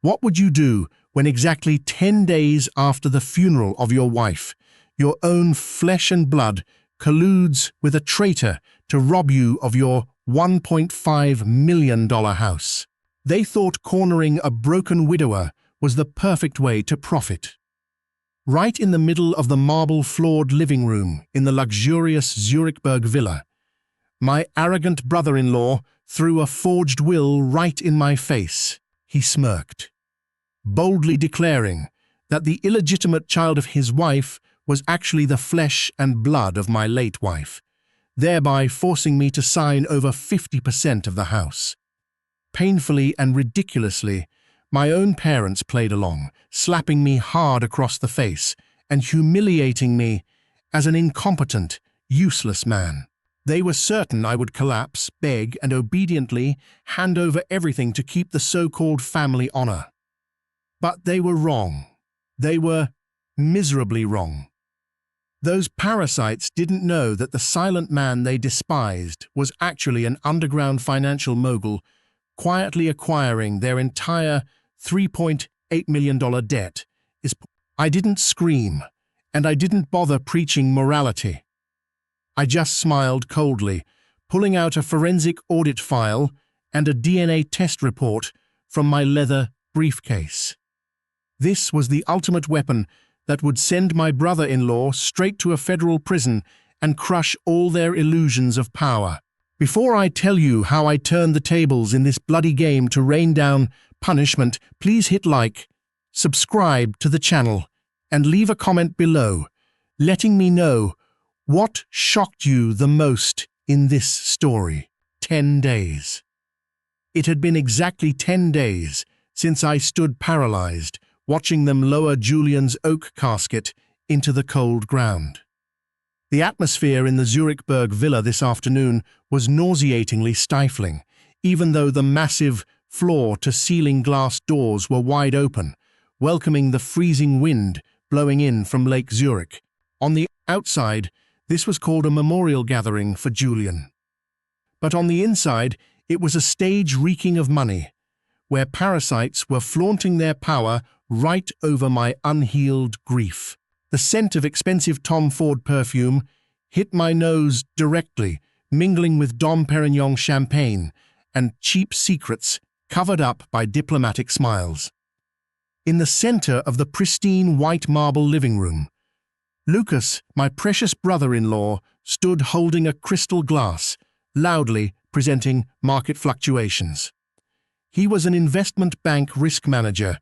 What would you do when exactly 10 days after the funeral of your wife, your own flesh and blood colludes with a traitor to rob you of your $1.5 million house? They thought cornering a broken widower was the perfect way to profit. Right in the middle of the marble-floored living room in the luxurious Zurichberg villa, my arrogant brother-in-law threw a forged will right in my face. He smirked, boldly declaring that the illegitimate child of his wife was actually the flesh and blood of my late wife, thereby forcing me to sign over 50% of the house. Painfully and ridiculously, my own parents played along, slapping me hard across the face and humiliating me as an incompetent, useless man. They were certain I would collapse, beg, and obediently hand over everything to keep the so-called family honor. But they were wrong. They were miserably wrong. Those parasites didn't know that the silent man they despised was actually an underground financial mogul quietly acquiring their entire $3.8 million debt. I didn't scream, and I didn't bother preaching morality. I just smiled coldly, pulling out a forensic audit file and a DNA test report from my leather briefcase. This was the ultimate weapon that would send my brother-in-law straight to a federal prison and crush all their illusions of power. Before I tell you how I turned the tables in this bloody game to rain down punishment, please hit like, subscribe to the channel, and leave a comment below, letting me know what shocked you the most in this story. 10 days. It had been exactly 10 days since I stood paralyzed, watching them lower Julian's oak casket into the cold ground. The atmosphere in the Zurichberg villa this afternoon was nauseatingly stifling, even though the massive floor-to-ceiling glass doors were wide open, welcoming the freezing wind blowing in from Lake Zurich. On the outside, this was called a memorial gathering for Julian. But on the inside, it was a stage reeking of money, where parasites were flaunting their power right over my unhealed grief. The scent of expensive Tom Ford perfume hit my nose directly, mingling with Dom Perignon champagne and cheap secrets covered up by diplomatic smiles. In the center of the pristine white marble living room, Lucas, my precious brother-in-law, stood holding a crystal glass, loudly presenting market fluctuations. He was an investment bank risk manager,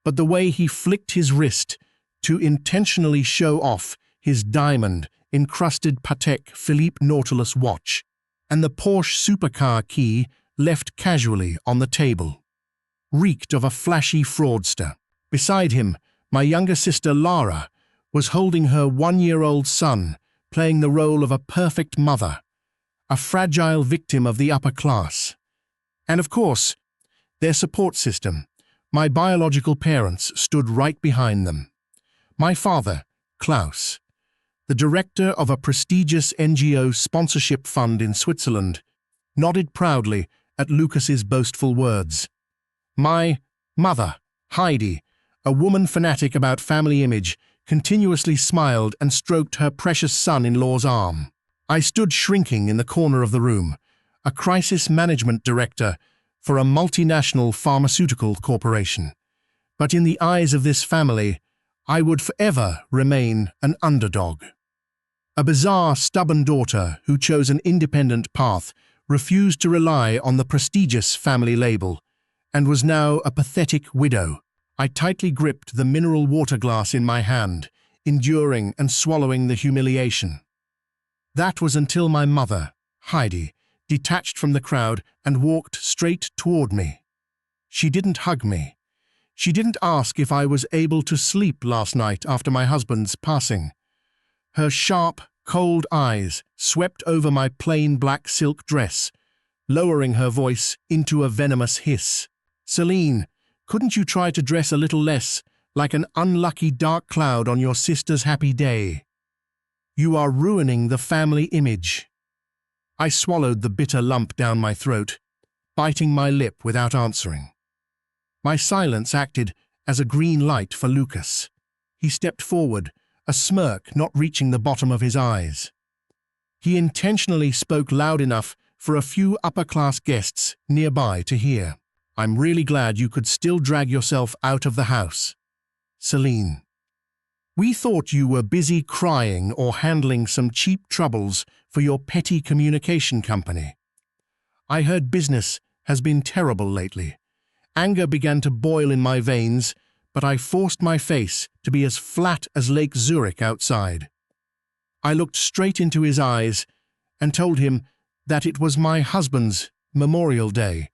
but the way he flicked his wrist to intentionally show off his diamond-encrusted Patek Philippe Nautilus watch and the Porsche supercar key left casually on the table reeked of a flashy fraudster. Beside him, my younger sister Lara was holding her 1-year-old son, playing the role of a perfect mother, a fragile victim of the upper class. And of course, their support system, my biological parents, stood right behind them. My father, Klaus, the director of a prestigious NGO sponsorship fund in Switzerland, nodded proudly at Lucas's boastful words. My mother, Heidi, a woman fanatic about family image, continuously smiled and stroked her precious son-in-law's arm. I stood shrinking in the corner of the room, a crisis management director for a multinational pharmaceutical corporation. But in the eyes of this family, I would forever remain an underdog. A bizarre, stubborn daughter who chose an independent path refused to rely on the prestigious family label and was now a pathetic widow. I tightly gripped the mineral water glass in my hand, enduring and swallowing the humiliation. That was until my mother, Heidi, detached from the crowd and walked straight toward me. She didn't hug me. She didn't ask if I was able to sleep last night after my husband's passing. Her sharp, cold eyes swept over my plain black silk dress, lowering her voice into a venomous hiss. "Celine, couldn't you try to dress a little less like an unlucky dark cloud on your sister's happy day? You are ruining the family image." I swallowed the bitter lump down my throat, biting my lip without answering. My silence acted as a green light for Lucas. He stepped forward, a smirk not reaching the bottom of his eyes. He intentionally spoke loud enough for a few upper-class guests nearby to hear. "I'm really glad you could still drag yourself out of the house, Celine. We thought you were busy crying or handling some cheap troubles for your petty communication company. I heard business has been terrible lately. Anger began to boil in my veins, but I forced my face to be as flat as Lake Zurich outside. I looked straight into his eyes and told him that it was my husband's Memorial Day,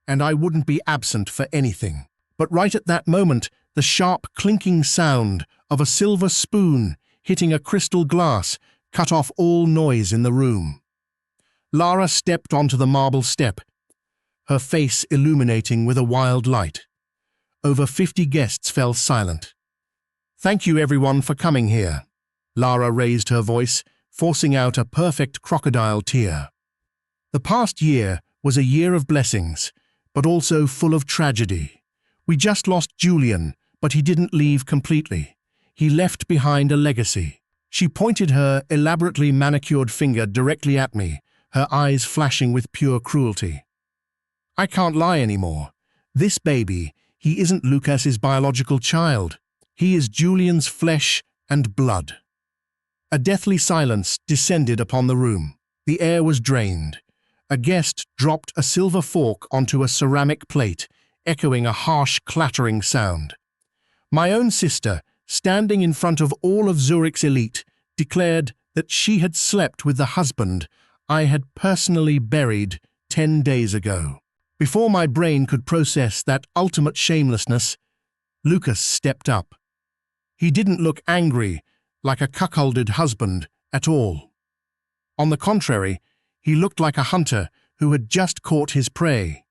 and I wouldn't be absent for anything. But right at that moment, the sharp clinking sound of a silver spoon hitting a crystal glass cut off all noise in the room. Lara stepped onto the marble step, her face illuminating with a wild light. Over 50 guests fell silent. "Thank you everyone for coming here." Lara raised her voice, forcing out a perfect crocodile tear. "The past year was a year of blessings, but also full of tragedy. We just lost Julian, but he didn't leave completely. He left behind a legacy." She pointed her elaborately manicured finger directly at me, her eyes flashing with pure cruelty. "I can't lie anymore. This baby, he isn't Lucas's biological child. He is Julian's flesh and blood." A deathly silence descended upon the room. The air was drained. A guest dropped a silver fork onto a ceramic plate, echoing a harsh clattering sound. My own sister, standing in front of all of Zurich's elite, declared that she had slept with the husband I had personally buried 10 days ago. Before my brain could process that ultimate shamelessness, Lucas stepped up. He didn't look angry, like a cuckolded husband, at all. On the contrary, he looked like a hunter who had just caught his prey.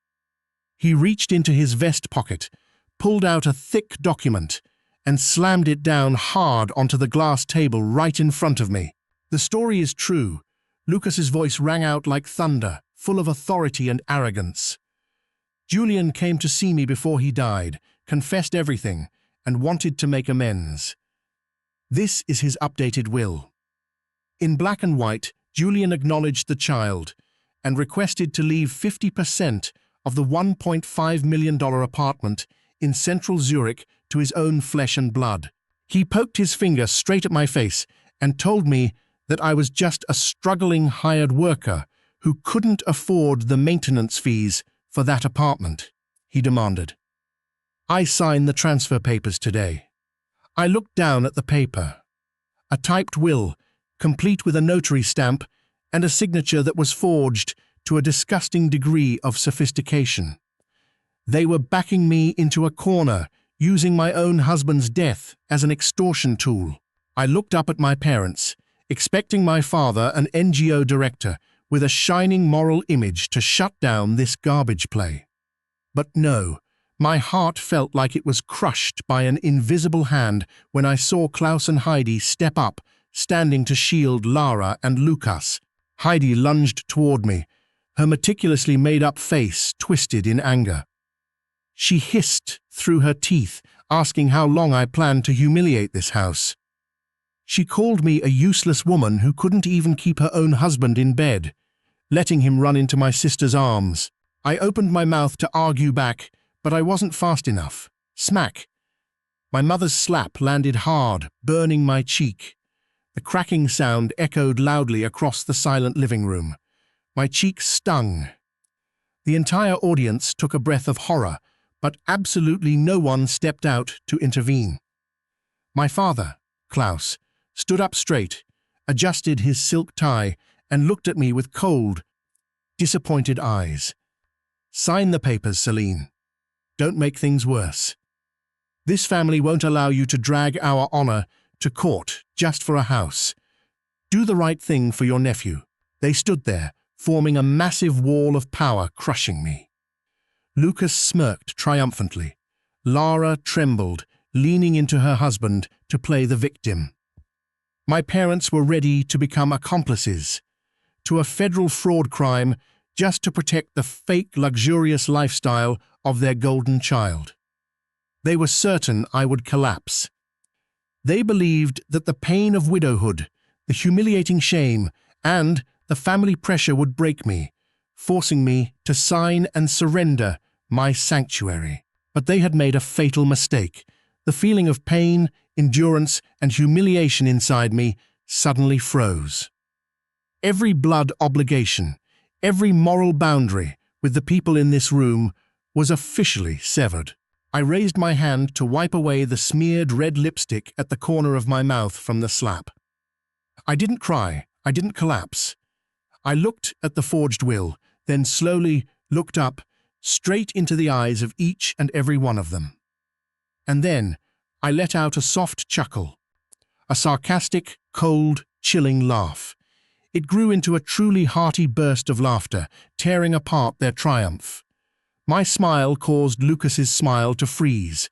He reached into his vest pocket, pulled out a thick document, and slammed it down hard onto the glass table right in front of me. "The story is true." Lucas's voice rang out like thunder, full of authority and arrogance. "Julian came to see me before he died, confessed everything, and wanted to make amends. This is his updated will." In black and white, Julian acknowledged the child and requested to leave 50% of the $1.5 million apartment in central Zurich to his own flesh and blood. He poked his finger straight at my face and told me that I was just a struggling hired worker who couldn't afford the maintenance fees for that apartment, he demanded. "I signed the transfer papers today." I looked down at the paper. A typed will, complete with a notary stamp and a signature that was forged to a disgusting degree of sophistication. They were backing me into a corner, using my own husband's death as an extortion tool. I looked up at my parents, expecting my father, an NGO director, with a shining moral image, to shut down this garbage play. But no, my heart felt like it was crushed by an invisible hand when I saw Klaus and Heidi step up, standing to shield Lara and Lucas. Heidi lunged toward me, her meticulously made-up face twisted in anger. She hissed through her teeth, asking how long I planned to humiliate this house. She called me a useless woman who couldn't even keep her own husband in bed, letting him run into my sister's arms. I opened my mouth to argue back, but I wasn't fast enough. Smack! My mother's slap landed hard, burning my cheek. The cracking sound echoed loudly across the silent living room. My cheek stung. The entire audience took a breath of horror, but absolutely no one stepped out to intervene. My father, Klaus, stood up straight, adjusted his silk tie, and looked at me with cold, disappointed eyes. "Sign the papers, Celine. Don't make things worse. This family won't allow you to drag our honor to court just for a house. Do the right thing for your nephew." They stood there, forming a massive wall of power, crushing me. Lucas smirked triumphantly. Lara trembled, leaning into her husband to play the victim. My parents were ready to become accomplices to a federal fraud crime just to protect the fake, luxurious lifestyle of their golden child. They were certain I would collapse. They believed that the pain of widowhood, the humiliating shame, and the family pressure would break me, forcing me to sign and surrender my sanctuary. But they had made a fatal mistake. The feeling of pain, endurance, and humiliation inside me suddenly froze. Every blood obligation, every moral boundary with the people in this room was officially severed. I raised my hand to wipe away the smeared red lipstick at the corner of my mouth from the slap. I didn't cry, I didn't collapse. I looked at the forged will, then slowly looked up, straight into the eyes of each and every one of them. And then I let out a soft chuckle, a sarcastic, cold, chilling laugh. It grew into a truly hearty burst of laughter, tearing apart their triumph. My smile caused Lucas's smile to freeze.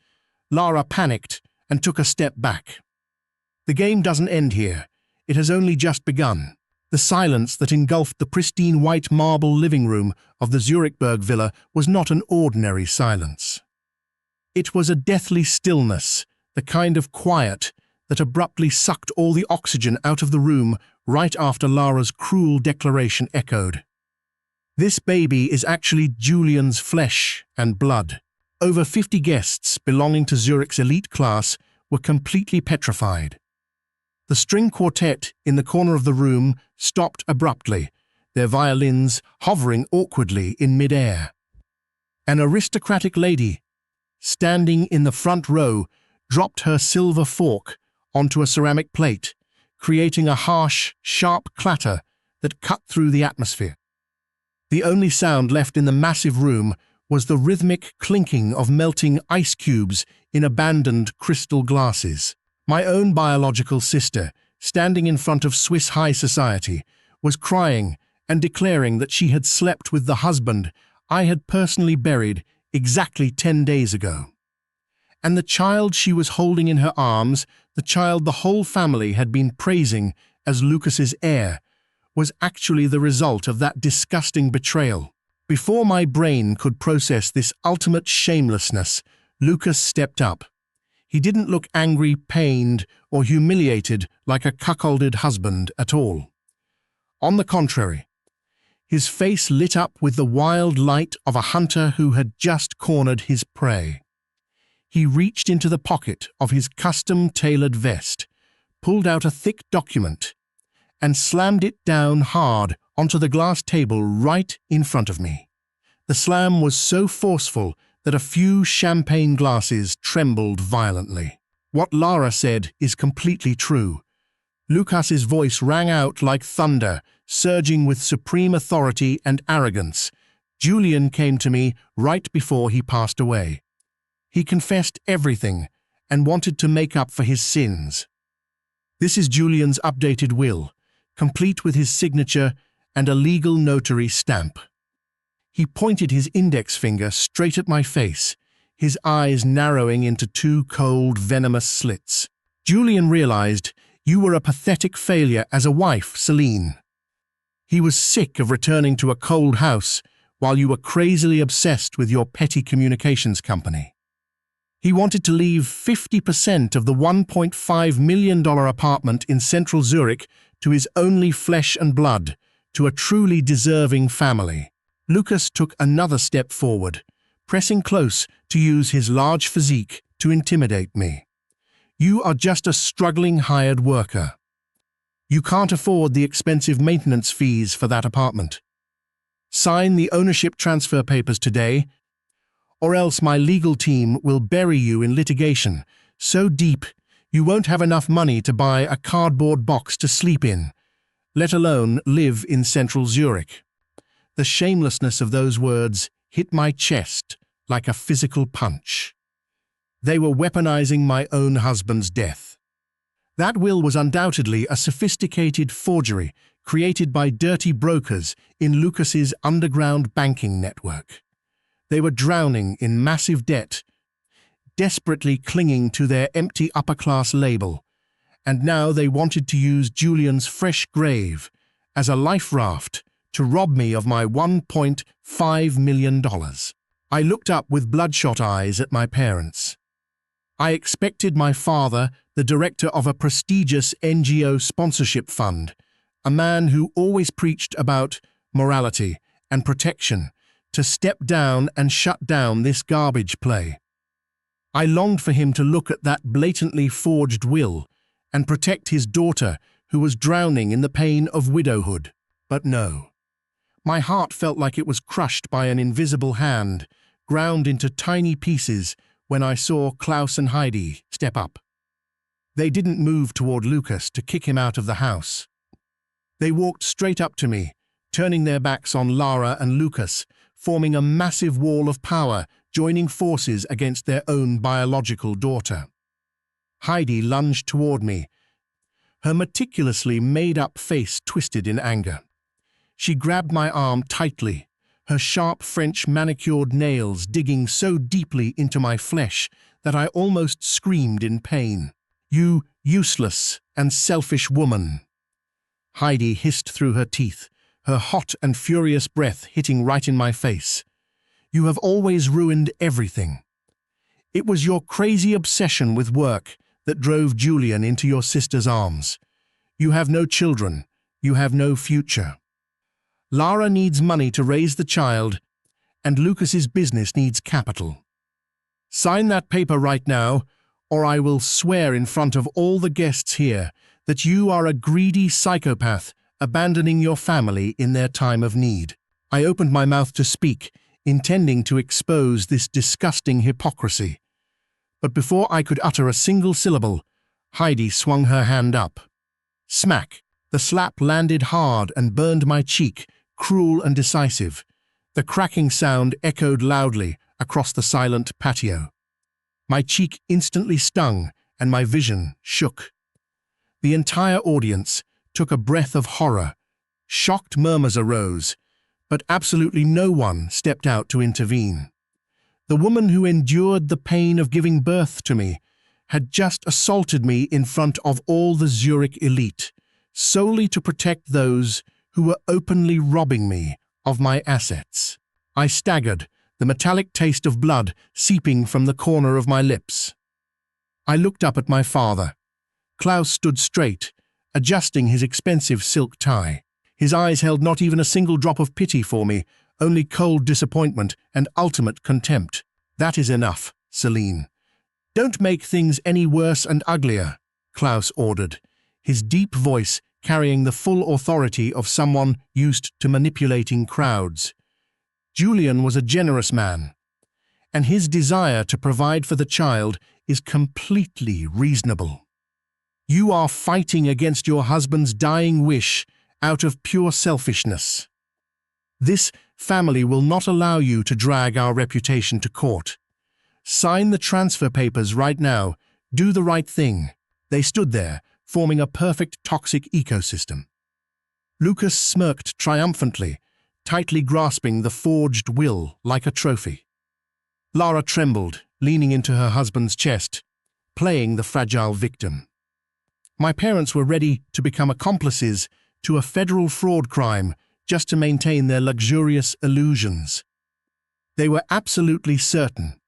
Lara panicked and took a step back. The game doesn't end here. It has only just begun. The silence that engulfed the pristine white marble living room of the Zurichberg villa was not an ordinary silence. It was a deathly stillness, the kind of quiet that abruptly sucked all the oxygen out of the room right after Lara's cruel declaration echoed. This baby is actually Julian's flesh and blood. Over 50 guests belonging to Zurich's elite class were completely petrified. The string quartet in the corner of the room stopped abruptly, their violins hovering awkwardly in mid-air. An aristocratic lady, standing in the front row, dropped her silver fork onto a ceramic plate, creating a harsh, sharp clatter that cut through the atmosphere. The only sound left in the massive room was the rhythmic clinking of melting ice cubes in abandoned crystal glasses. My own biological sister, standing in front of Swiss high society, was crying and declaring that she had slept with the husband I had personally buried exactly 10 days ago. And the child she was holding in her arms, the child the whole family had been praising as Lucas's heir, was actually the result of that disgusting betrayal. Before my brain could process this ultimate shamelessness, Lucas stepped up. He didn't look angry, pained, or humiliated like a cuckolded husband at all. On the contrary, his face lit up with the wild light of a hunter who had just cornered his prey. He reached into the pocket of his custom-tailored vest, pulled out a thick document, and slammed it down hard onto the glass table right in front of me. The slam was so forceful that a few champagne glasses trembled violently. What Lara said is completely true. Lucas's voice rang out like thunder, surging with supreme authority and arrogance. Julian came to me right before he passed away. He confessed everything and wanted to make up for his sins. This is Julian's updated will, complete with his signature and a legal notary stamp. He pointed his index finger straight at my face, his eyes narrowing into two cold, venomous slits. Julian realized you were a pathetic failure as a wife, Celine. He was sick of returning to a cold house while you were crazily obsessed with your petty communications company. He wanted to leave 50% of the $1.5 million apartment in central Zurich to his only flesh and blood, to a truly deserving family. Lucas took another step forward, pressing close to use his large physique to intimidate me. You are just a struggling hired worker. You can't afford the expensive maintenance fees for that apartment. Sign the ownership transfer papers today, or else my legal team will bury you in litigation so deep you won't have enough money to buy a cardboard box to sleep in, let alone live in central Zurich. The shamelessness of those words hit my chest like a physical punch. They were weaponizing my own husband's death. That will was undoubtedly a sophisticated forgery created by dirty brokers in Lucas's underground banking network. They were drowning in massive debt, desperately clinging to their empty upper-class label, and now they wanted to use Julian's fresh grave as a life raft to rob me of my $1.5 million. I looked up with bloodshot eyes at my parents. I expected my father, the director of a prestigious NGO sponsorship fund, a man who always preached about morality and protection, to step down and shut down this garbage play. I longed for him to look at that blatantly forged will and protect his daughter who was drowning in the pain of widowhood. But no. My heart felt like it was crushed by an invisible hand, ground into tiny pieces when I saw Klaus and Heidi step up. They didn't move toward Lucas to kick him out of the house. They walked straight up to me, turning their backs on Lara and Lucas, forming a massive wall of power, joining forces against their own biological daughter. Heidi lunged toward me, her meticulously made-up face twisted in anger. She grabbed my arm tightly, her sharp French manicured nails digging so deeply into my flesh that I almost screamed in pain. "You useless and selfish woman!" Heidi hissed through her teeth, her hot and furious breath hitting right in my face. "You have always ruined everything. It was your crazy obsession with work that drove Julian into your sister's arms. You have no children. You have no future. Lara needs money to raise the child, and Lucas's business needs capital. Sign that paper right now, or I will swear in front of all the guests here that you are a greedy psychopath abandoning your family in their time of need." I opened my mouth to speak, intending to expose this disgusting hypocrisy. But before I could utter a single syllable, Heidi swung her hand up. Smack! The slap landed hard and burned my cheek, cruel and decisive. The cracking sound echoed loudly across the silent patio. My cheek instantly stung and my vision shook. The entire audience took a breath of horror. Shocked murmurs arose, but absolutely no one stepped out to intervene. The woman who endured the pain of giving birth to me had just assaulted me in front of all the Zurich elite, solely to protect those who were openly robbing me of my assets. I staggered, the metallic taste of blood seeping from the corner of my lips. I looked up at my father. Klaus stood straight, adjusting his expensive silk tie. His eyes held not even a single drop of pity for me, only cold disappointment and ultimate contempt. "That is enough, Celine. Don't make things any worse and uglier," Klaus ordered, his deep voice carrying the full authority of someone used to manipulating crowds. Julian was a generous man, and his desire to provide for the child is completely reasonable. You are fighting against your husband's dying wish out of pure selfishness. This family will not allow you to drag our reputation to court. Sign the transfer papers right now. Do the right thing." They stood there, forming a perfect toxic ecosystem. Lucas smirked triumphantly, tightly grasping the forged will like a trophy. Lara trembled, leaning into her husband's chest, playing the fragile victim. My parents were ready to become accomplices to a federal fraud crime just to maintain their luxurious illusions. They were absolutely certain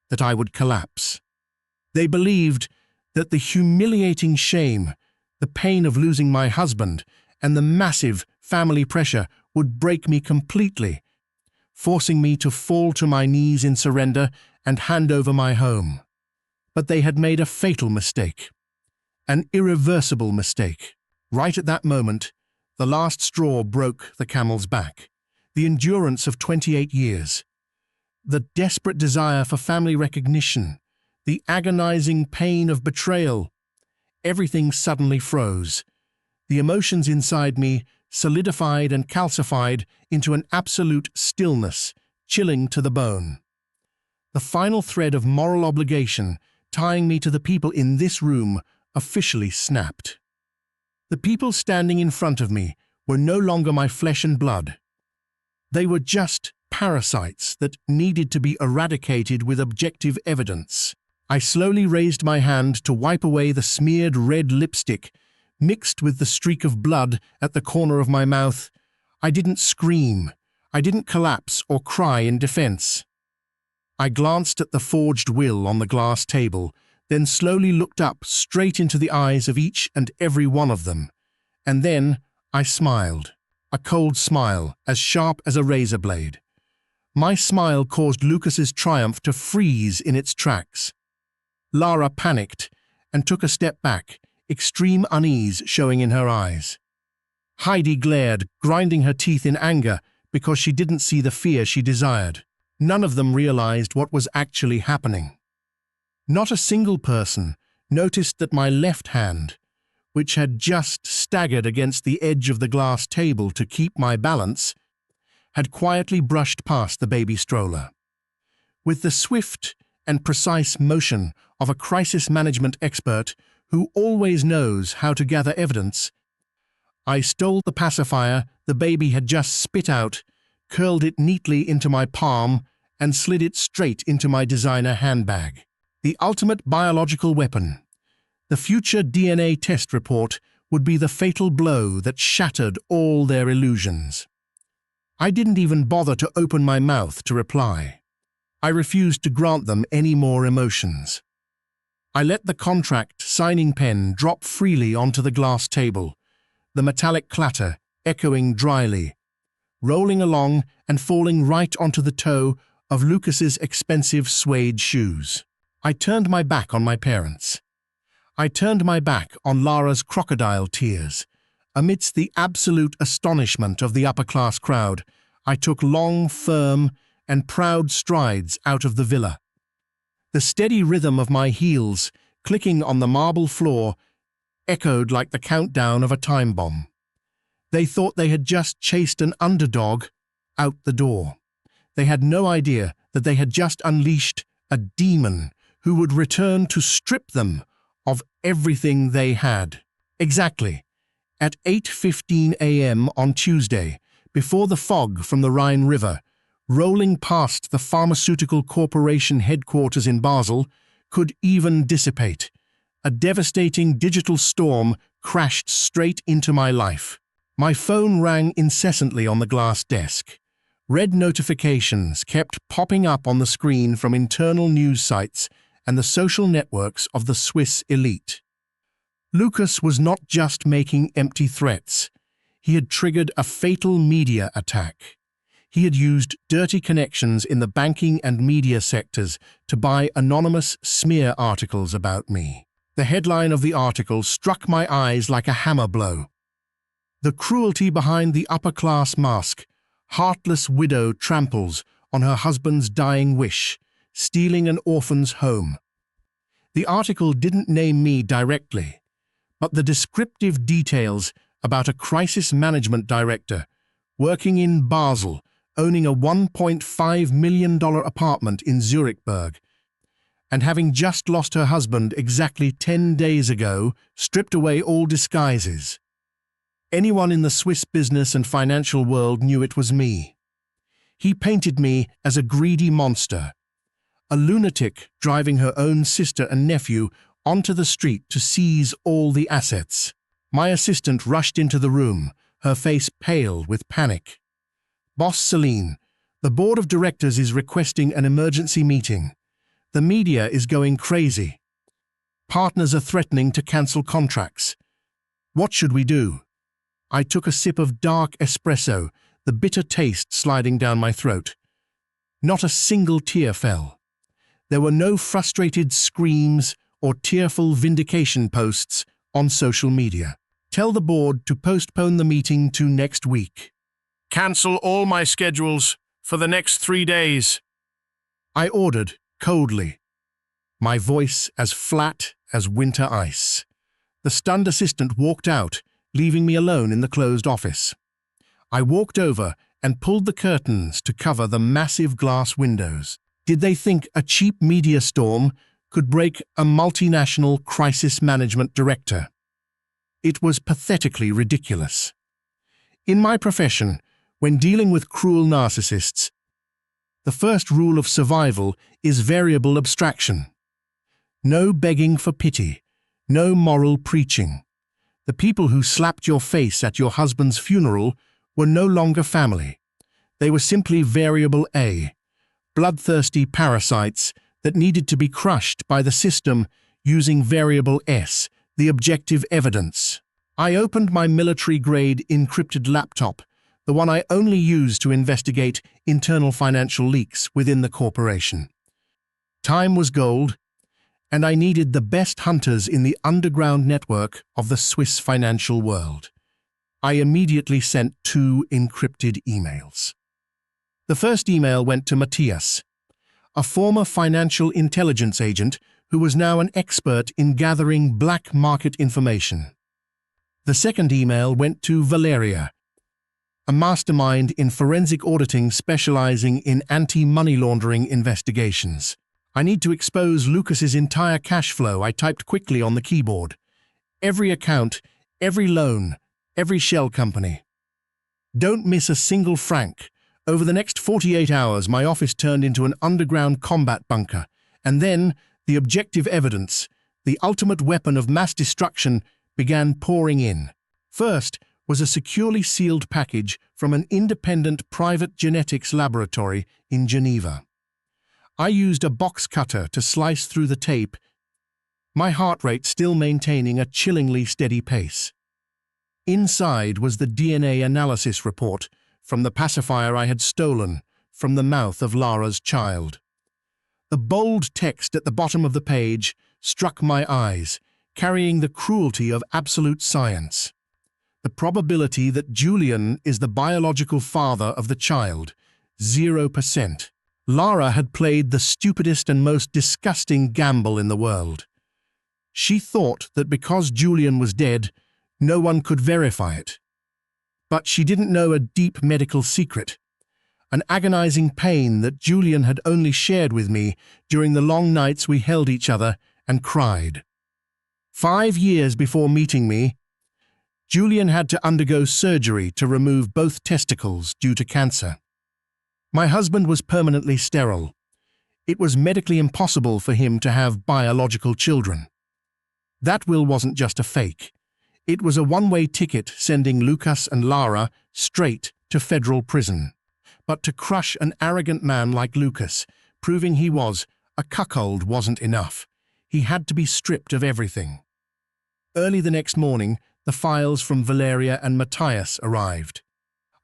that I would collapse. They believed that the humiliating shame, the pain of losing my husband, and the massive family pressure would break me completely, forcing me to fall to my knees in surrender and hand over my home. But they had made a fatal mistake, an irreversible mistake. Right at that moment, the last straw broke the camel's back. The endurance of 28 years, the desperate desire for family recognition, the agonizing pain of betrayal, everything suddenly froze. The emotions inside me solidified and calcified into an absolute stillness, chilling to the bone. The final thread of moral obligation tying me to the people in this room officially snapped. The people standing in front of me were no longer my flesh and blood. They were just parasites that needed to be eradicated with objective evidence. I slowly raised my hand to wipe away the smeared red lipstick, mixed with the streak of blood at the corner of my mouth. I didn't scream. I didn't collapse or cry in defense. I glanced at the forged will on the glass table, then slowly looked up straight into the eyes of each and every one of them. And then I smiled, a cold smile as sharp as a razor blade. My smile caused Lucas's triumph to freeze in its tracks. Lara panicked and took a step back, extreme unease showing in her eyes. Heidi glared, grinding her teeth in anger because she didn't see the fear she desired. None of them realized what was actually happening. Not a single person noticed that my left hand, which had just staggered against the edge of the glass table to keep my balance, had quietly brushed past the baby stroller. With the swift and precise motion of a crisis management expert who always knows how to gather evidence, I stole the pacifier the baby had just spit out, curled it neatly into my palm, and slid it straight into my designer handbag. The ultimate biological weapon. The future DNA test report would be the fatal blow that shattered all their illusions. I didn't even bother to open my mouth to reply. I refused to grant them any more emotions. I let the contract signing pen drop freely onto the glass table, the metallic clatter echoing dryly, rolling along and falling right onto the toe of Lucas's expensive suede shoes. I turned my back on my parents. I turned my back on Lara's crocodile tears. Amidst the absolute astonishment of the upper-class crowd, I took long, firm, and proud strides out of the villa. The steady rhythm of my heels clicking on the marble floor echoed like the countdown of a time bomb. They thought they had just chased an underdog out the door. They had no idea that they had just unleashed a demon who would return to strip them of everything they had. Exactly. At 8:15 a.m. on Tuesday, before the fog from the Rhine River, rolling past the pharmaceutical corporation headquarters in Basel, could even dissipate, a devastating digital storm crashed straight into my life. My phone rang incessantly on the glass desk. Red notifications kept popping up on the screen from internal news sites and the social networks of the Swiss elite. Lucas was not just making empty threats. He had triggered a fatal media attack. He had used dirty connections in the banking and media sectors to buy anonymous smear articles about me. The headline of the article struck my eyes like a hammer blow. The cruelty behind the upper-class mask. Heartless widow tramples on her husband's dying wish, stealing an orphan's home. The article didn't name me directly, but the descriptive details about a crisis management director working in Basel, owning a $1.5 million apartment in Zurichberg, and having just lost her husband exactly 10 days ago, stripped away all disguises. Anyone in the Swiss business and financial world knew it was me. He painted me as a greedy monster, a lunatic driving her own sister and nephew onto the street to seize all the assets. My assistant rushed into the room, her face pale with panic. "Boss Celine, the board of directors is requesting an emergency meeting. The media is going crazy. Partners are threatening to cancel contracts. What should we do?" I took a sip of dark espresso, the bitter taste sliding down my throat. Not a single tear fell. There were no frustrated screams or tearful vindication posts on social media. "Tell the board to postpone the meeting to next week. Cancel all my schedules for the next 3 days," I ordered coldly, my voice as flat as winter ice. The stunned assistant walked out, leaving me alone in the closed office. I walked over and pulled the curtains to cover the massive glass windows. Did they think a cheap media storm could break a multinational crisis management director? It was pathetically ridiculous. In my profession, when dealing with cruel narcissists, the first rule of survival is variable abstraction. No begging for pity, no moral preaching. The people who slapped your face at your husband's funeral were no longer family. They were simply variable A, bloodthirsty parasites that needed to be crushed by the system using variable S, the objective evidence. I opened my military-grade encrypted laptop, the one I only use to investigate internal financial leaks within the corporation. Time was gold, and I needed the best hunters in the underground network of the Swiss financial world. I immediately sent 2 encrypted emails. The first email went to Matthias, a former financial intelligence agent who was now an expert in gathering black market information. The second email went to Valeria, a mastermind in forensic auditing specializing in anti-money laundering investigations. I need to expose Lucas's entire cash flow, I typed quickly on the keyboard. Every account, every loan, every shell company. Don't miss a single franc. Over the next 48 hours, my office turned into an underground combat bunker, and then the objective evidence, the ultimate weapon of mass destruction, began pouring in. First was a securely sealed package from an independent private genetics laboratory in Geneva. I used a box cutter to slice through the tape, my heart rate still maintaining a chillingly steady pace. Inside was the DNA analysis report from the pacifier I had stolen from the mouth of Lara's child. The bold text at the bottom of the page struck my eyes, carrying the cruelty of absolute science. The probability that Julian is the biological father of the child, 0%. Lara had played the stupidest and most disgusting gamble in the world. She thought that because Julian was dead, no one could verify it. But she didn't know a deep medical secret, an agonizing pain that Julian had only shared with me during the long nights we held each other and cried. 5 years before meeting me, Julian had to undergo surgery to remove both testicles due to cancer. My husband was permanently sterile. It was medically impossible for him to have biological children. That will wasn't just a fake. It was a one-way ticket sending Lucas and Lara straight to federal prison. But to crush an arrogant man like Lucas, proving he was a cuckold, wasn't enough. He had to be stripped of everything. Early the next morning, the files from Valeria and Matthias arrived.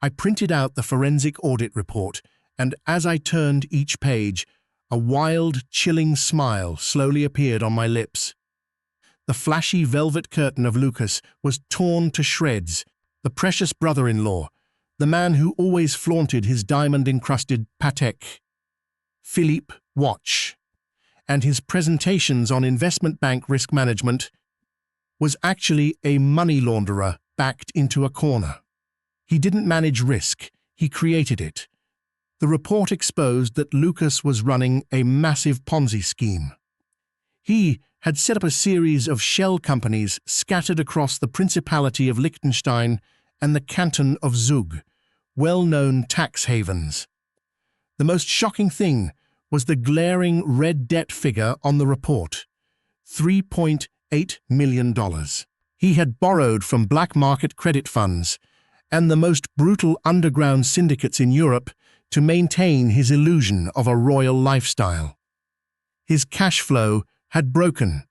I printed out the forensic audit report, and as I turned each page, a wild, chilling smile slowly appeared on my lips. The flashy velvet curtain of Lucas was torn to shreds. The precious brother-in-law, the man who always flaunted his diamond-encrusted Patek Philippe watch, and his presentations on investment bank risk management, was actually a money launderer backed into a corner. He didn't manage risk, he created it. The report exposed that Lucas was running a massive Ponzi scheme. He had set up a series of shell companies scattered across the Principality of Liechtenstein and the Canton of Zug, well-known tax havens. The most shocking thing was the glaring red debt figure on the report, $3.8 million. He had borrowed from black market credit funds and the most brutal underground syndicates in Europe to maintain his illusion of a royal lifestyle. His cash flow had broken.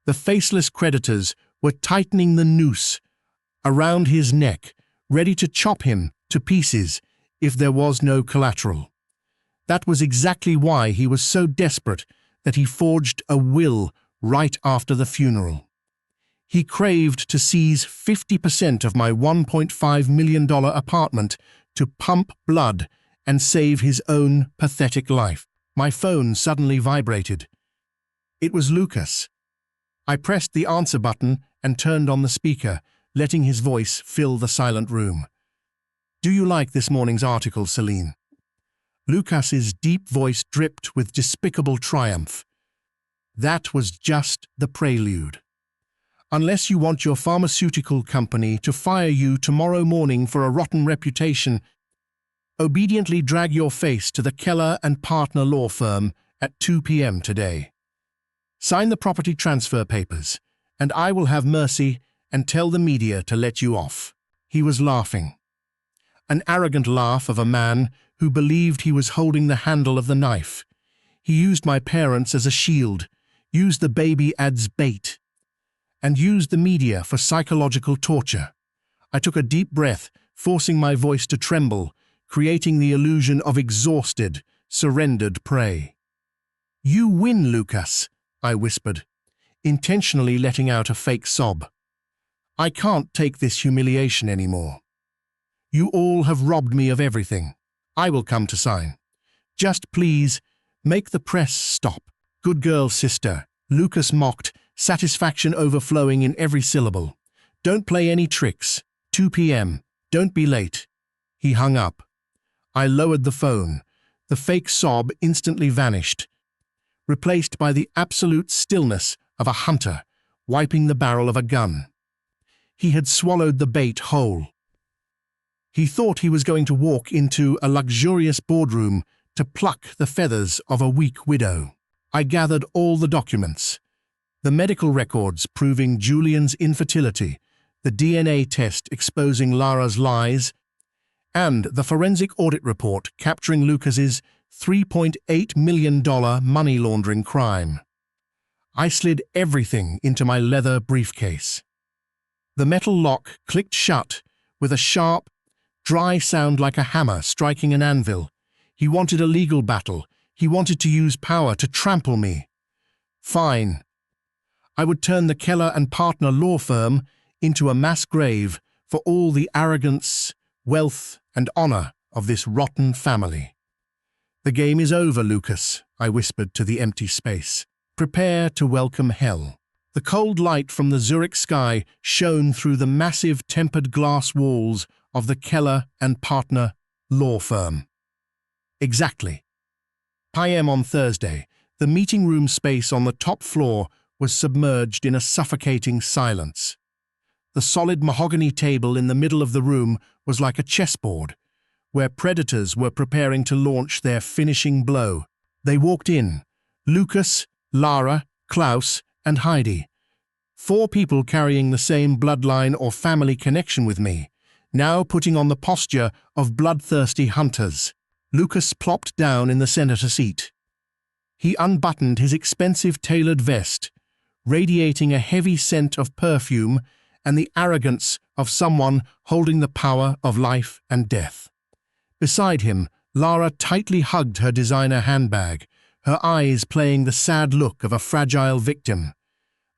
The faceless creditors were tightening the noose around his neck, ready to chop him to pieces if there was no collateral. That was exactly why he was so desperate that he forged a will right after the funeral. He craved to seize 50% of my $1.5 million apartment to pump blood and save his own pathetic life. My phone suddenly vibrated. It was Lucas. I pressed the answer button and turned on the speaker, letting his voice fill the silent room. "Do you like this morning's article, Celine?" Lucas's deep voice dripped with despicable triumph. That was just the prelude. "Unless you want your pharmaceutical company to fire you tomorrow morning for a rotten reputation, obediently drag your face to the Keller and Partner law firm at 2 p.m. today. Sign the property transfer papers, and I will have mercy and tell the media to let you off." He was laughing. An arrogant laugh of a man who believed he was holding the handle of the knife. He used my parents as a shield, use the baby as bait, and use the media for psychological torture. I took a deep breath, forcing my voice to tremble, creating the illusion of exhausted, surrendered prey. "You win, Lucas," I whispered, intentionally letting out a fake sob. "I can't take this humiliation anymore. You all have robbed me of everything. I will come to sign. Just please, make the press stop." "Good girl, sister," Lucas mocked, satisfaction overflowing in every syllable. "Don't play any tricks. 2 p.m. Don't be late." He hung up. I lowered the phone. The fake sob instantly vanished, replaced by the absolute stillness of a hunter wiping the barrel of a gun. He had swallowed the bait whole. He thought he was going to walk into a luxurious boardroom to pluck the feathers of a weak widow. I gathered all the documents. The medical records proving Julian's infertility, the DNA test exposing Lara's lies, and the forensic audit report capturing Lucas's $3.8 million money laundering crime. I slid everything into my leather briefcase. The metal lock clicked shut with a sharp, dry sound like a hammer striking an anvil. He wanted a legal battle. He wanted to use power to trample me. Fine. I would turn the Keller and Partner law firm into a mass grave for all the arrogance, wealth, and honor of this rotten family. "The game is over, Lucas," I whispered to the empty space. "Prepare to welcome hell." The cold light from the Zurich sky shone through the massive tempered glass walls of the Keller and Partner law firm. Exactly. p.m. on Thursday, the meeting room space on the top floor was submerged in a suffocating silence. The solid mahogany table in the middle of the room was like a chessboard, where predators were preparing to launch their finishing blow. They walked in: Lucas, Lara, Klaus, and Heidi. 4 people carrying the same bloodline or family connection with me, now putting on the posture of bloodthirsty hunters. Lucas plopped down in the senator seat. He unbuttoned his expensive tailored vest, radiating a heavy scent of perfume and the arrogance of someone holding the power of life and death. Beside him, Lara tightly hugged her designer handbag, her eyes playing the sad look of a fragile victim.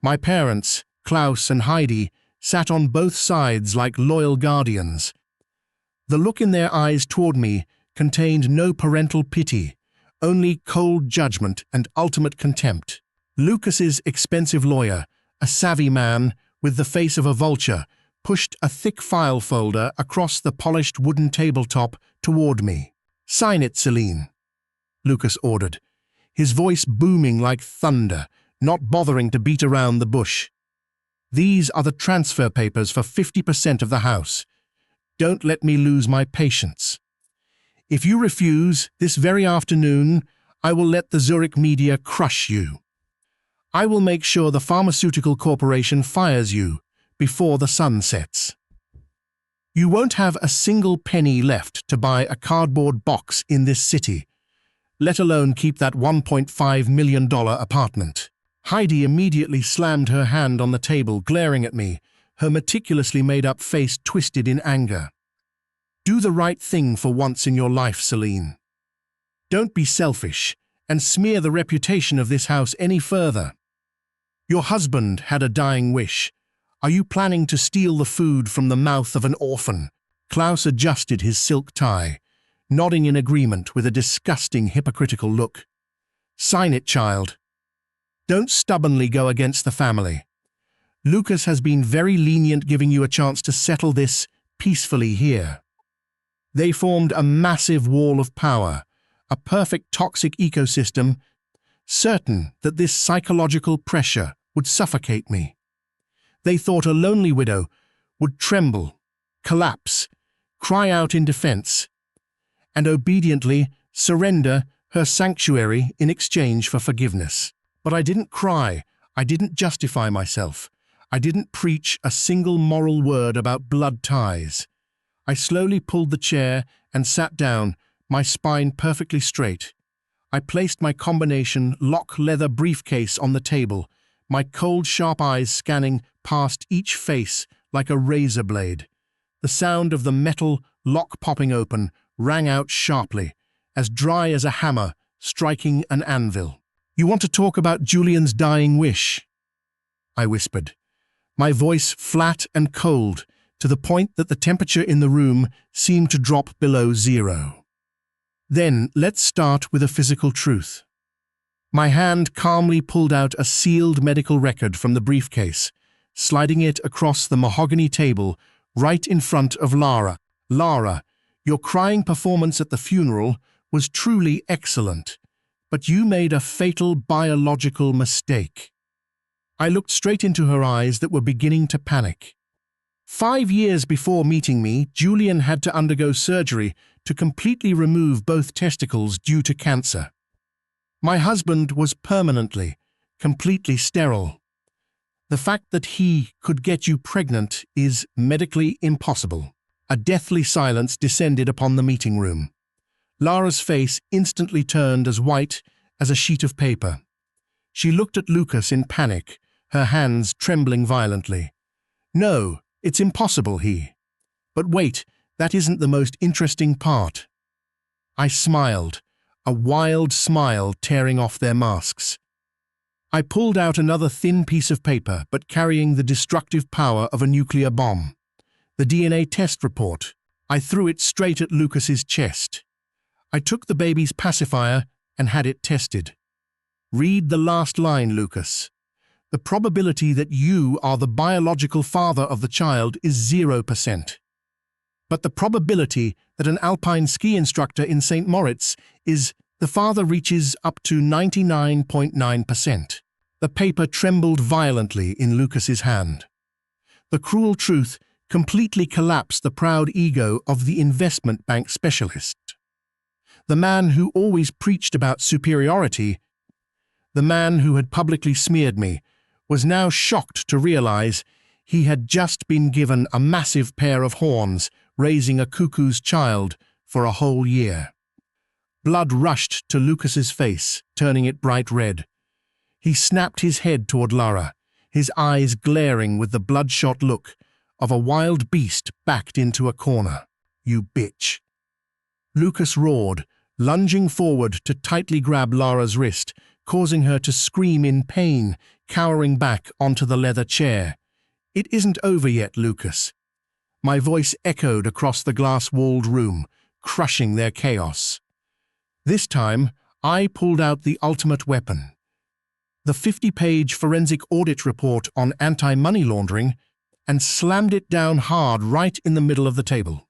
My parents, Klaus and Heidi, sat on both sides like loyal guardians. The look in their eyes toward me contained no parental pity, only cold judgment and ultimate contempt. Lucas's expensive lawyer, a savvy man with the face of a vulture, pushed a thick file folder across the polished wooden tabletop toward me. "Sign it, Celine," Lucas ordered, his voice booming like thunder, not bothering to beat around the bush. "These are the transfer papers for 50% of the house. Don't let me lose my patience. If you refuse, this very afternoon, I will let the Zurich media crush you. I will make sure the pharmaceutical corporation fires you before the sun sets. You won't have a single penny left to buy a cardboard box in this city, let alone keep that $1.5 million apartment." Heidi immediately slammed her hand on the table, glaring at me, her meticulously made-up face twisted in anger. "Do the right thing for once in your life, Celine. Don't be selfish and smear the reputation of this house any further. Your husband had a dying wish. Are you planning to steal the food from the mouth of an orphan?" Klaus adjusted his silk tie, nodding in agreement with a disgusting, hypocritical look. "Sign it, child. Don't stubbornly go against the family. Lucas has been very lenient, giving you a chance to settle this peacefully here." They formed a massive wall of power, a perfect toxic ecosystem, certain that this psychological pressure would suffocate me. They thought a lonely widow would tremble, collapse, cry out in defense, and obediently surrender her sanctuary in exchange for forgiveness. But I didn't cry, I didn't justify myself, I didn't preach a single moral word about blood ties. I slowly pulled the chair and sat down, my spine perfectly straight. I placed my combination lock leather briefcase on the table, my cold, sharp eyes scanning past each face like a razor blade. The sound of the metal lock popping open rang out sharply, as dry as a hammer striking an anvil. "You want to talk about Julian's dying wish?" I whispered, my voice flat and cold, to the point that the temperature in the room seemed to drop below zero. "Then let's start with a physical truth." My hand calmly pulled out a sealed medical record from the briefcase, sliding it across the mahogany table right in front of Lara. "Lara, your crying performance at the funeral was truly excellent, but you made a fatal biological mistake." I looked straight into her eyes that were beginning to panic. 5 years before meeting me, Julian had to undergo surgery to completely remove both testicles due to cancer. My husband was permanently, completely sterile. The fact that he could get you pregnant is medically impossible. A deathly silence descended upon the meeting room. Lara's face instantly turned as white as a sheet of paper. She looked at Lucas in panic, her hands trembling violently. "No, it's impossible," he. "But wait, that isn't the most interesting part." I smiled, a wild smile tearing off their masks. I pulled out another thin piece of paper, but carrying the destructive power of a nuclear bomb. The DNA test report. I threw it straight at Lucas's chest. I took the baby's pacifier and had it tested. "Read the last line, Lucas. The probability that you are the biological father of the child is 0%. But the probability that an alpine ski instructor in St. Moritz is the father reaches up to 99.9%. The paper trembled violently in Lucas's hand. The cruel truth completely collapsed the proud ego of the investment bank specialist. The man who always preached about superiority, the man who had publicly smeared me, was now shocked to realize he had just been given a massive pair of horns, raising a cuckoo's child for a whole year. Blood rushed to Lucas's face, turning it bright red. He snapped his head toward Lara, his eyes glaring with the bloodshot look of a wild beast backed into a corner. "You bitch." Lucas roared, lunging forward to tightly grab Lara's wrist, causing her to scream in pain, cowering back onto the leather chair. "It isn't over yet, Lucas." My voice echoed across the glass-walled room, crushing their chaos. This time, I pulled out the ultimate weapon. The 50-page forensic audit report on anti-money laundering, and slammed it down hard right in the middle of the table.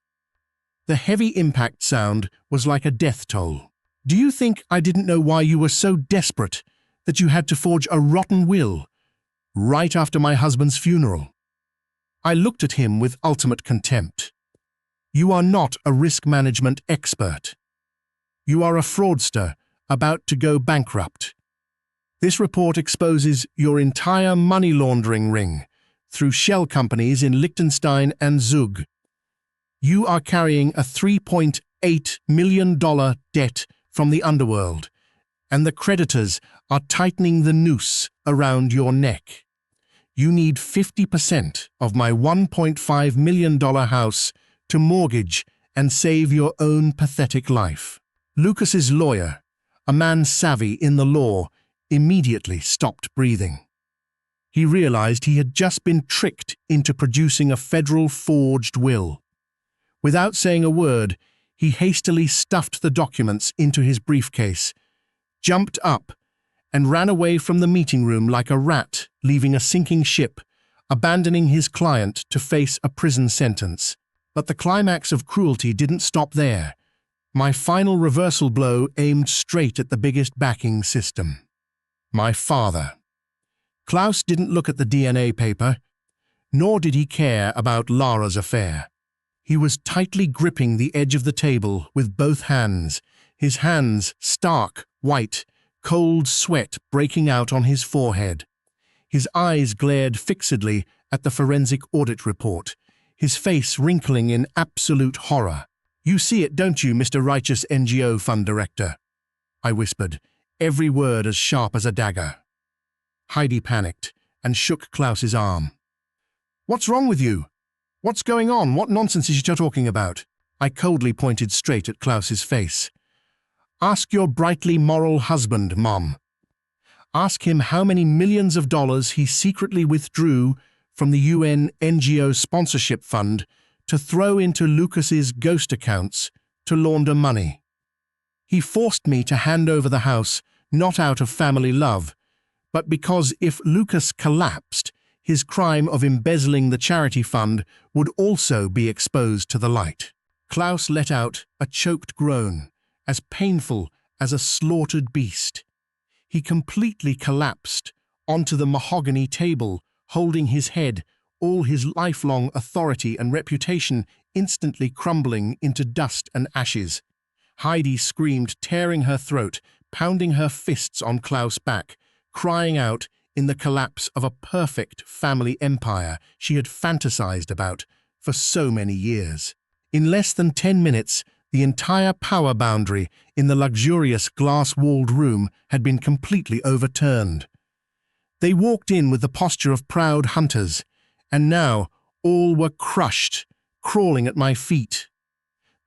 The heavy impact sound was like a death toll. "Do you think I didn't know why you were so desperate that you had to forge a rotten will right after my husband's funeral?" I looked at him with ultimate contempt. "You are not a risk management expert. You are a fraudster about to go bankrupt. This report exposes your entire money laundering ring through shell companies in Liechtenstein and Zug. You are carrying a $3.8 million debt from the underworld, and the creditors are tightening the noose around your neck. You need 50% of my $1.5 million house to mortgage and save your own pathetic life." Lucas's lawyer, a man savvy in the law, immediately stopped breathing. He realized he had just been tricked into producing a federal forged will. Without saying a word, he hastily stuffed the documents into his briefcase, jumped up, and ran away from the meeting room like a rat leaving a sinking ship, abandoning his client to face a prison sentence. But the climax of cruelty didn't stop there. My final reversal blow aimed straight at the biggest backing system. My father. Klaus didn't look at the DNA paper, nor did he care about Lara's affair. He was tightly gripping the edge of the table with both hands, his hands stark, white, cold sweat breaking out on his forehead. His eyes glared fixedly at the forensic audit report, his face wrinkling in absolute horror. "You see it, don't you, Mr. Righteous NGO Fund Director?" I whispered, every word as sharp as a dagger. Heidi panicked and shook Klaus's arm. What's wrong with you? What's going on? What nonsense is you talking about? I coldly pointed straight at Klaus's face. Ask your brightly moral husband, Mom. Ask him how many millions of dollars he secretly withdrew from the UN NGO sponsorship fund to throw into Lucas's ghost accounts to launder money. He forced me to hand over the house not out of family love, but because if Lucas collapsed, his crime of embezzling the charity fund would also be exposed to the light. Klaus let out a choked groan, as painful as a slaughtered beast. He completely collapsed onto the mahogany table, holding his head, all his lifelong authority and reputation instantly crumbling into dust and ashes. Heidi screamed, tearing her throat, pounding her fists on Klaus' back, crying out in the collapse of a perfect family empire she had fantasized about for so many years. In less than 10 minutes, the entire power boundary in the luxurious glass-walled room had been completely overturned. They walked in with the posture of proud hunters, and now all were crushed, crawling at my feet.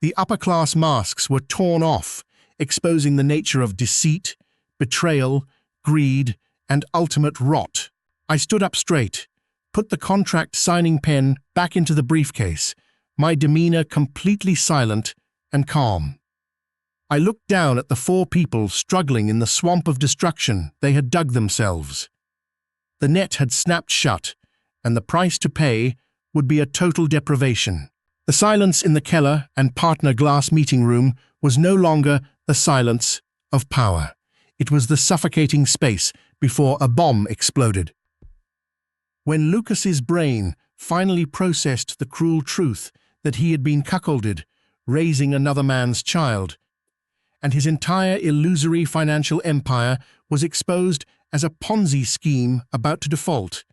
The upper-class masks were torn off, exposing the nature of deceit, betrayal, greed, and ultimate rot. I stood up straight, put the contract signing pen back into the briefcase, my demeanor completely silent and calm. I looked down at the 4 people struggling in the swamp of destruction they had dug themselves. The net had snapped shut, and the price to pay would be a total deprivation. The silence in the Keller and Partner glass meeting room was no longer the silence of power. It was the suffocating space before a bomb exploded. When Lucas's brain finally processed the cruel truth that he had been cuckolded, raising another man's child, and his entire illusory financial empire was exposed as a Ponzi scheme about to default,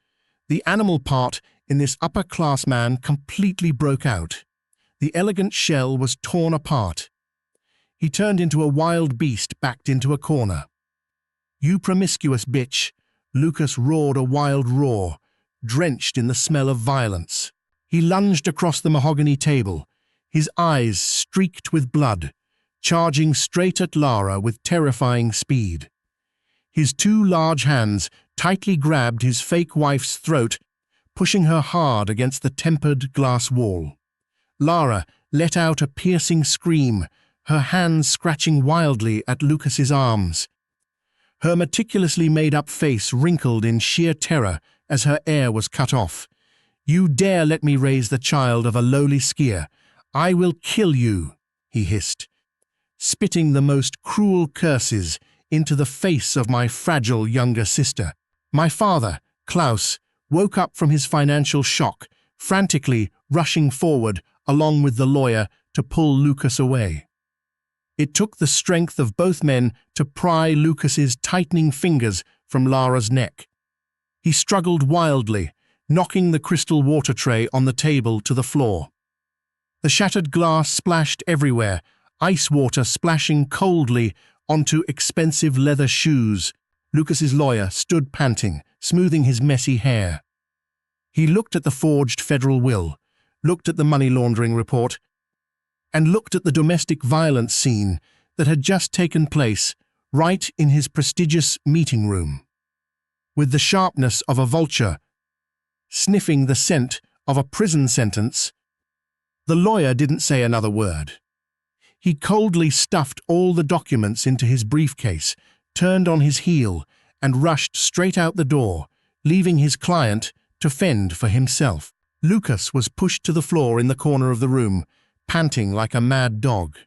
the animal part in this upper-class man completely broke out. The elegant shell was torn apart. He turned into a wild beast backed into a corner. "You promiscuous bitch," Lucas roared a wild roar, drenched in the smell of violence. He lunged across the mahogany table, his eyes streaked with blood, charging straight at Lara with terrifying speed. His 2 large hands tightly grabbed his fake wife's throat, pushing her hard against the tempered glass wall. Lara let out a piercing scream, her hands scratching wildly at Lucas's arms. Her meticulously made-up face wrinkled in sheer terror as her air was cut off. "You dare let me raise the child of a lowly skier? I will kill you," he hissed, spitting the most cruel curses into the face of my fragile younger sister. My father, Klaus, woke up from his financial shock, frantically rushing forward along with the lawyer to pull Lucas away. It took the strength of both men to pry Lucas's tightening fingers from Lara's neck. He struggled wildly, knocking the crystal water tray on the table to the floor. The shattered glass splashed everywhere, ice water splashing coldly onto expensive leather shoes. Lucas's lawyer stood panting, smoothing his messy hair. He looked at the forged federal will, looked at the money laundering report, and looked at the domestic violence scene that had just taken place right in his prestigious meeting room. With the sharpness of a vulture, sniffing the scent of a prison sentence, the lawyer didn't say another word. He coldly stuffed all the documents into his briefcase, turned on his heel, and rushed straight out the door, leaving his client to fend for himself. Lucas was pushed to the floor in the corner of the room, panting like a mad dog.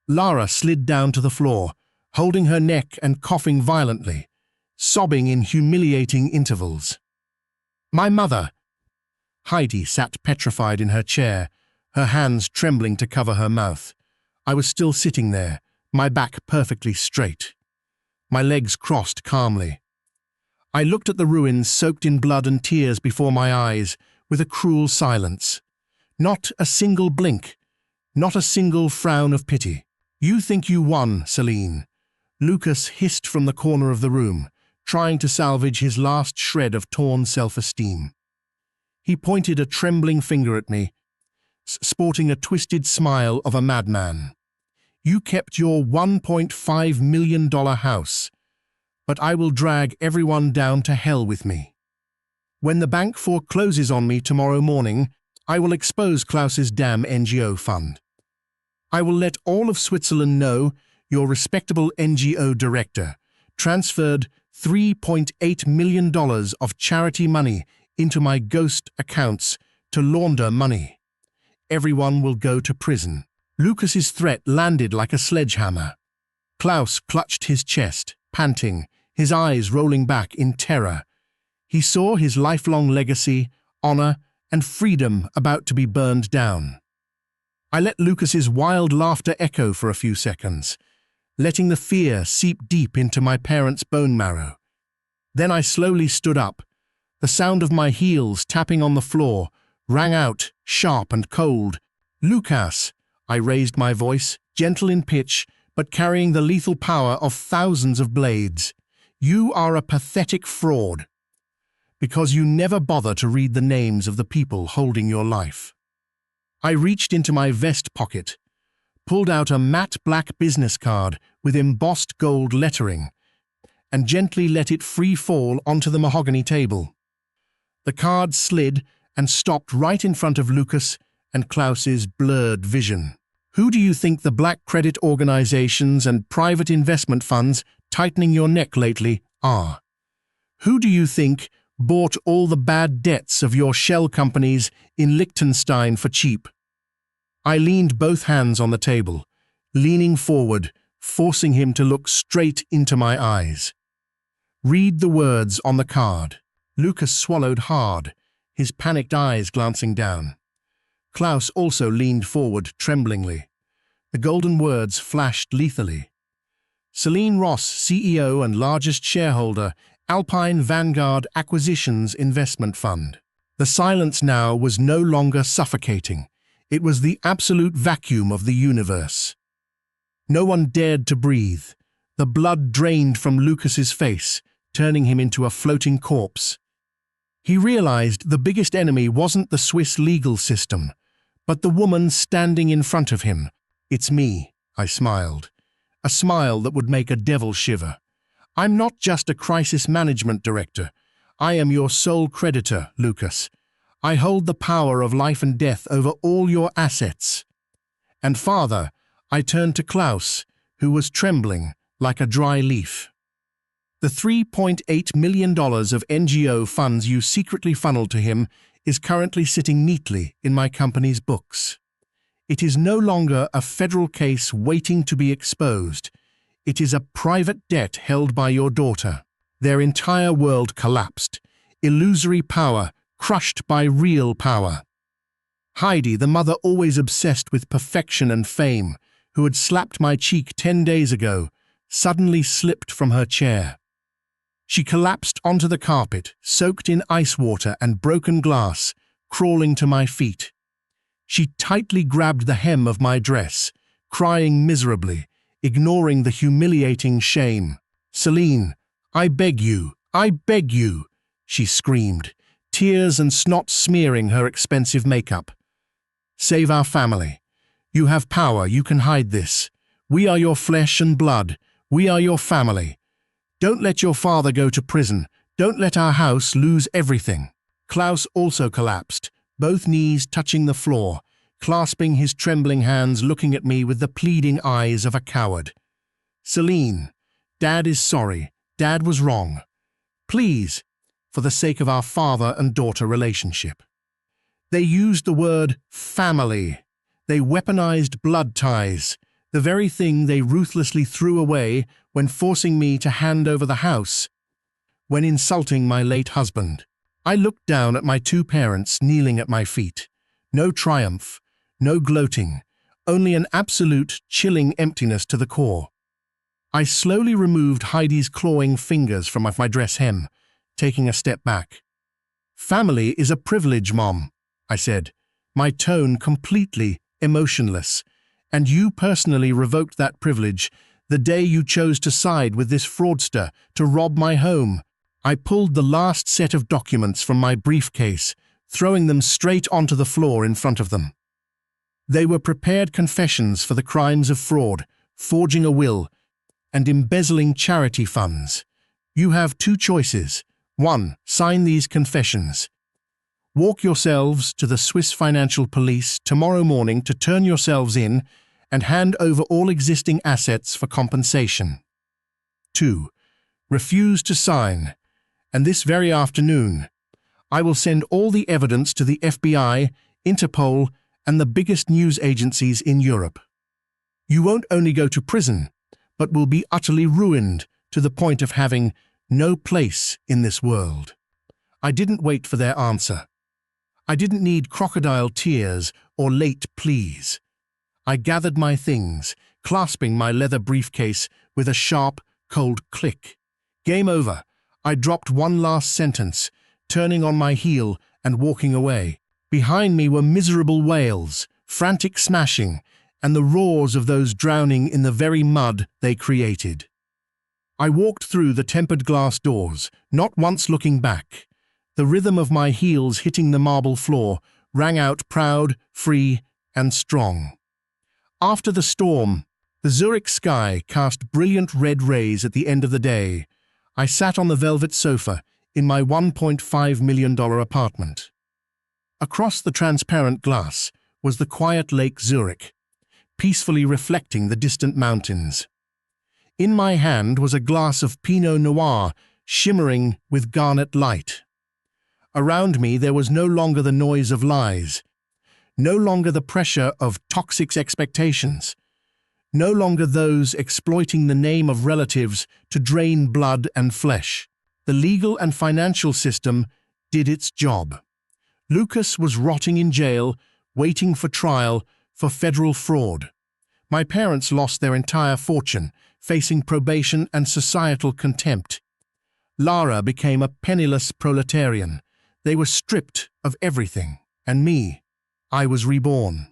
Lara slid down to the floor, holding her neck and coughing violently, sobbing in humiliating intervals. "My mother!" Heidi sat petrified in her chair, her hands trembling to cover her mouth. I was still sitting there, my back perfectly straight. My legs crossed calmly. I looked at the ruins soaked in blood and tears before my eyes with a cruel silence. Not a single blink, not a single frown of pity. "You think you won, Celine." Lucas hissed from the corner of the room, trying to salvage his last shred of torn self-esteem. He pointed a trembling finger at me, sporting a twisted smile of a madman. You kept your $1.5 million house, but I will drag everyone down to hell with me. When the bank forecloses on me tomorrow morning, I will expose Klaus's damn NGO fund. I will let all of Switzerland know your respectable NGO director transferred $3.8 million of charity money into my ghost accounts to launder money. Everyone will go to prison. Lucas's threat landed like a sledgehammer. Klaus clutched his chest, panting, his eyes rolling back in terror. He saw his lifelong legacy, honor, and freedom about to be burned down. I let Lucas's wild laughter echo for a few seconds, letting the fear seep deep into my parents' bone marrow. Then I slowly stood up. The sound of my heels tapping on the floor rang out, sharp and cold. "Lucas," I raised my voice, gentle in pitch, but carrying the lethal power of thousands of blades. "You are a pathetic fraud, because you never bother to read the names of the people holding your life." I reached into my vest pocket, pulled out a matte black business card with embossed gold lettering, and gently let it free fall onto the mahogany table. The card slid and stopped right in front of Lucas and Klaus's blurred vision. "Who do you think the black credit organizations and private investment funds tightening your neck lately are? Who do you think bought all the bad debts of your shell companies in Liechtenstein for cheap?" I leaned both hands on the table, leaning forward, forcing him to look straight into my eyes. "Read the words on the card." Lucas swallowed hard, his panicked eyes glancing down. Klaus also leaned forward tremblingly. The golden words flashed lethally. "Celine Ross, CEO and largest shareholder, Alpine Vanguard Acquisitions Investment Fund." The silence now was no longer suffocating. It was the absolute vacuum of the universe. No one dared to breathe. The blood drained from Lucas's face, turning him into a floating corpse. He realized the biggest enemy wasn't the Swiss legal system, but the woman standing in front of him. "It's me," I smiled. A smile that would make a devil shiver. "I'm not just a crisis management director. I am your sole creditor, Lucas. I hold the power of life and death over all your assets." And farther, I turned to Klaus, who was trembling like a dry leaf. "The $3.8 million of NGO funds you secretly funneled to him is currently sitting neatly in my company's books. It is no longer a federal case waiting to be exposed. It is a private debt held by your daughter. Their entire world collapsed. Illusory power crushed by real power. Heidi, the mother always obsessed with perfection and fame, who had slapped my cheek 10 days ago, suddenly slipped from her chair. She collapsed onto the carpet, soaked in ice water and broken glass, crawling to my feet. She tightly grabbed the hem of my dress, crying miserably, ignoring the humiliating shame. "Celine, I beg you, she screamed, tears and snot smearing her expensive makeup. "Save our family. You have power, you can hide this. We are your flesh and blood. We are your family. Don't let your father go to prison. Don't let our house lose everything." Klaus also collapsed, both knees touching the floor, clasping his trembling hands, looking at me with the pleading eyes of a coward. "Celine, Dad is sorry. Dad was wrong. Please, for the sake of our father and daughter relationship." They used the word family. They weaponized blood ties, the very thing they ruthlessly threw away when forcing me to hand over the house, when insulting my late husband. I looked down at my two parents kneeling at my feet. No triumph, no gloating, only an absolute, chilling emptiness to the core. I slowly removed Heidi's clawing fingers from my dress hem, taking a step back. "Family is a privilege, Mom," I said, my tone completely emotionless, "and you personally revoked that privilege The day you chose to side with this fraudster to rob my home. I pulled the last set of documents from my briefcase, throwing them straight onto the floor in front of them. They were prepared confessions for the crimes of fraud, forging a will, and embezzling charity funds. You have two choices. 1. Sign these confessions. Walk yourselves to the Swiss Financial Police tomorrow morning to turn yourselves in and hand over all existing assets for compensation. 2. Refuse to sign, and this very afternoon, I will send all the evidence to the FBI, Interpol, and the biggest news agencies in Europe. You won't only go to prison, but will be utterly ruined to the point of having no place in this world. I didn't wait for their answer. I didn't need crocodile tears or late pleas. I gathered my things, clasping my leather briefcase with a sharp, cold click. Game over. I dropped one last sentence, turning on my heel and walking away. Behind me were miserable wails, frantic smashing, and the roars of those drowning in the very mud they created. I walked through the tempered glass doors, not once looking back. The rhythm of my heels hitting the marble floor rang out proud, free, and strong. After the storm, the Zurich sky cast brilliant red rays at the end of the day. I sat on the velvet sofa in my $1.5 million apartment. Across the transparent glass was the quiet Lake Zurich, peacefully reflecting the distant mountains. In my hand was a glass of Pinot Noir shimmering with garnet light. Around me there was no longer the noise of lies, no longer the pressure of toxic expectations, no longer those exploiting the name of relatives to drain blood and flesh. The legal and financial system did its job. Lucas was rotting in jail, waiting for trial for federal fraud. My parents lost their entire fortune, facing probation and societal contempt. Lara became a penniless proletarian. They were stripped of everything, and me, I was reborn.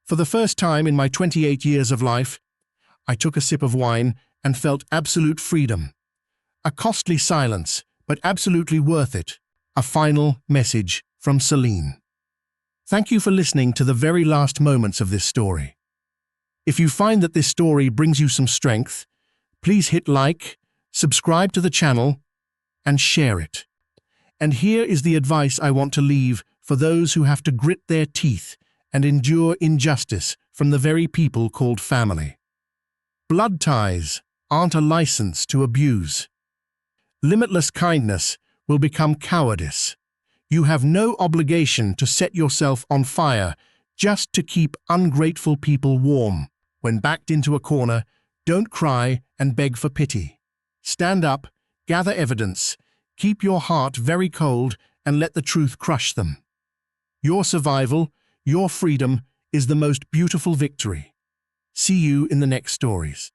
For the first time in my 28 years of life, I took a sip of wine and felt absolute freedom. A costly silence, but absolutely worth it. A final message from Celine. Thank you for listening to the very last moments of this story. If you find that this story brings you some strength, please hit like, subscribe to the channel, and share it. And here is the advice I want to leave for those who have to grit their teeth and endure injustice from the very people called family. Blood ties aren't a license to abuse. Limitless kindness will become cowardice. You have no obligation to set yourself on fire just to keep ungrateful people warm. When backed into a corner, don't cry and beg for pity. Stand up, gather evidence, keep your heart very cold, and let the truth crush them. Your survival, your freedom, is the most beautiful victory. See you in the next stories.